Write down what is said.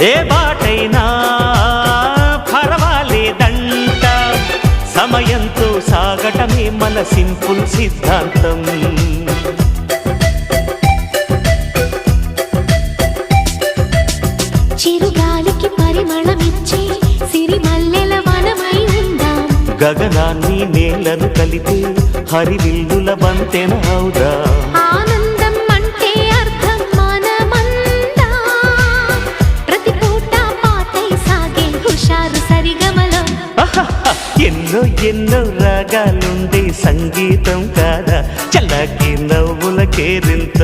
ఏ బాటైనా పర్వాలేదంట, సమయంతో సాగటమే మన సింపుల్ సిద్ధాంతం. చిరుగాలికి పరిమళమిచ్చే సిరిమల్లెల వనమై ఉందాం, గగనాన్ని నేలను కలిపే హరివిల్లుల బంతెన అవుదాం. ఆనందం అంటే అర్థం మనమందా, ప్రతి పూట పాటై సాగే హుషారు సరిగమలో. ఎన్నో ఎన్నో రాగాలుండే సంగీతం కాదా, చల్లకి నవ్వుల కేరింత.